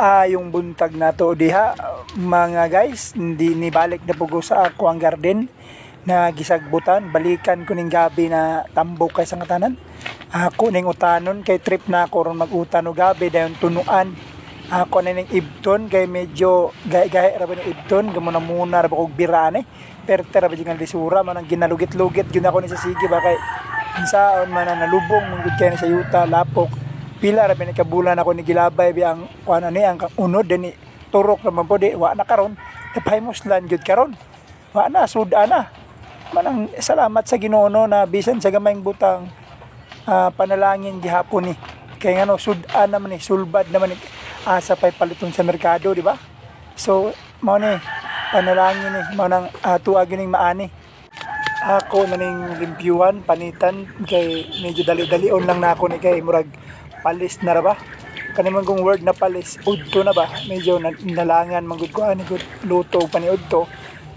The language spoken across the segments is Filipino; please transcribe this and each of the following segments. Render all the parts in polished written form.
Yung buntag na to diha mga guys, hindi ni balik na pugo sa ako ang garden na gisagbutan. Balikan ko ning gabi na tambok kay sangatanan. Ako ning utanon kay trip na ako ron mag-utan og gabi dayon tunuan. Ako na ning ibton kay medyo gahi ra ba ni ibton gamo na muna ra ba kog birane. Perte ra ba jing lisura man ang ginalugit-lugit gyud ako ni sa sige ba kay insaon man na nalubong mangud kay ni sa yuta lapok. Pila ra ni kabulan ako ni gilabay bi ang kuan ani ang unod ni turok naman po di wa na karon napahimoslan gyud karon wa na suda na manang salamat sa Ginoo na bisan sa gamayng butang panalangin gihapon ni kay ngano suda naman ni sulbad naman ni asa pay paliton sa merkado di ba so mao ni panalangin ni mao nang tuwa gining maani ako naning limpyuhan panitan kay medyo dali-dalion lang na ako ni kay murag palis na ra ba kaniman kong word na palis udto na ba medyo nalangan manggod ko ani gud luto pa ni udto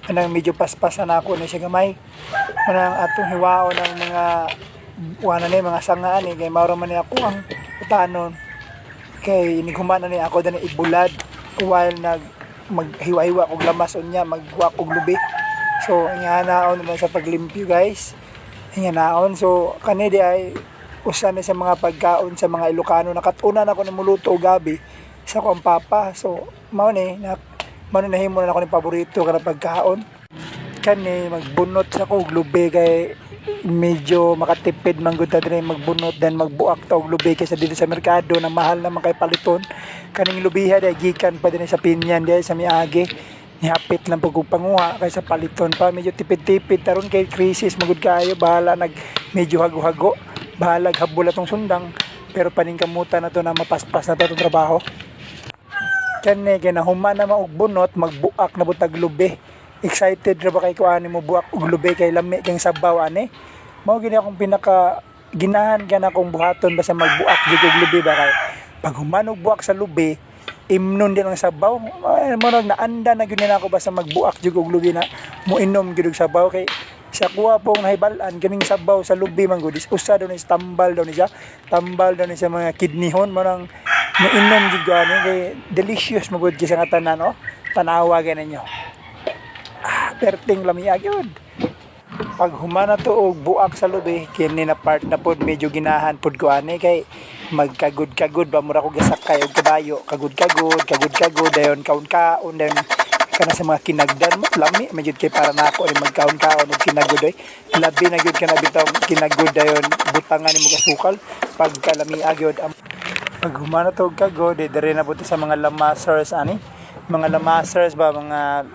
kanang medyo paspasan ako ni siya gamay manang atong hiwaon ng mga wala ni mga sanga ani kay mao man ni ako ang utanon kay iniguman ni ako dani ibulad while maghiwa-hiwa og lamas unya magwa og lubi so inganaon na sa paglimpyo guys inganaon so kani di ay usa na sa mga pagkaon sa mga Ilocano nakatunan ako ng muluto o gabi sa akong papa so mao ni nahimo na ako ng paborito kana pagkaon kani magbunot sa ko og lubi kay medyo makatipid man gud ta diri magbunot then magbuak ta og lubi kaysa dito sa merkado na mahal naman kay paliton kaning lubiha day gikan pa din sa Pinyan day sa miagi nihapit lang pag panguha kaysa paliton pa medyo tipid-tipid taron kay krisis magud kayo bahala medyo hago-hago bahalag habol atong sundang pero paningkamutan na to na mapaspas na to itong trabaho kani ginahuman na maog bunot magbuak na butag lubi excited ra ba kay ko ani mo buak og lubi kay lami kang sabaw ani mao gini akong pinaka ginahan kana akong buhaton basta magbuak jud og lubi ba kay pag human og buak sa lubi imnon din ang sabaw mo naanda na gyud na ako basta magbuak jud og lubi na mo inom gyud og sabaw kay sa kuha pong nahibalan kaning sabaw sa lubi man gud usa daw ni tambal daw ni siya sa mga kidneyhon manang mainom jud gani kay delicious mo gud sa tanan no tanawa ganan ninyo perting lamia gyud pag humana to og buak sa lubi kini na part na pod medyo ginahan pod ko ani kay magkagud ba mura ko gasakay og kabayo kagud dayon kaon dayon kana sa mga kinagdan mo lami medyo kay para nako ni magkaon-kaon og kinagud oy labi na gyud kana bitaw kinagud dayon butangan nimo kasukal pagkalami agyod pag humana to og kagod dire na buto sa mga lamasers ani mga lamasers ba mga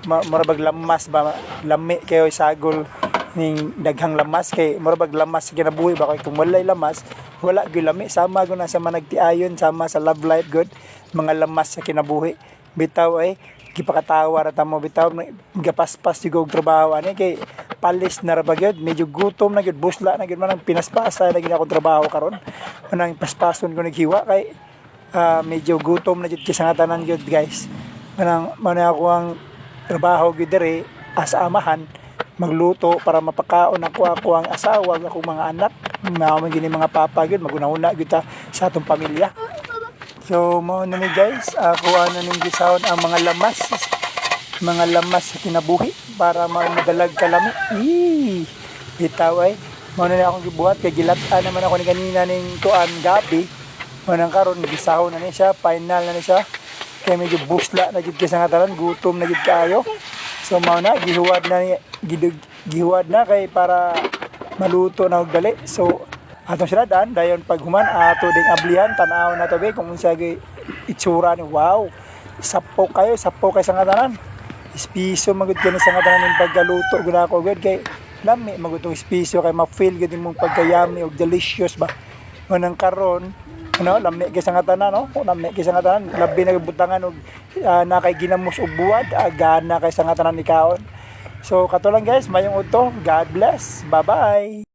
murabag lamas ba lami kayo sagol ning daghang lamas kay murabag lamas kinabuhi ba kay kung walay lamas wala gyud lami sama gyud na sa managtiayon sama sa love life good mga lamas sa kinabuhi bitaw ay gipakatawa ra ta mo bitaw gapaspas jud og trabaho ani kay palis na ra ba gyud medyo gutom na gyud busla na gyud man ang pinaspasa na gyud ako trabaho karon manang paspason ko naghiwa kay medyo gutom na gyud kisangatanan gyud guys manang ako ang trabaho gyud diri as amahan magluto para mapakaon ako ang asawa ako mga anak mao gini mga papa gyud maguna-una gyud ta sa atong pamilya. So mao na ni guys, ako ning gisawon ang mga lamas sa kinabuhi para madalag kalami. Bitaw ay mao na akong gibuhat kay gilatan naman ako ni kanina ning tuan gabi. Manang karon gisahon na ni siya, final na ni siya. Kay medyo busla na gid sa ngataran, gutom na gid kaayo. So mao na gihuwad na kay para maluto na og dali. So atong siradan dayon pag human ato ding ablihan tan-aw na to be kung unsa gi itsura ni wow sapo kay sa ngatanan espiso magud kani sa ngatanan ning paggaluto gud ako gud kay lami magud tong espiso kay ma-feel gud imong pagkayami og delicious ba manang karon lami kay sa ngatanan no lami kay sa ngatanan labi na butangan og nakay ginamos og buwad agana kay sa ngatanan ni kaon so kato lang guys mayong udto God bless bye bye.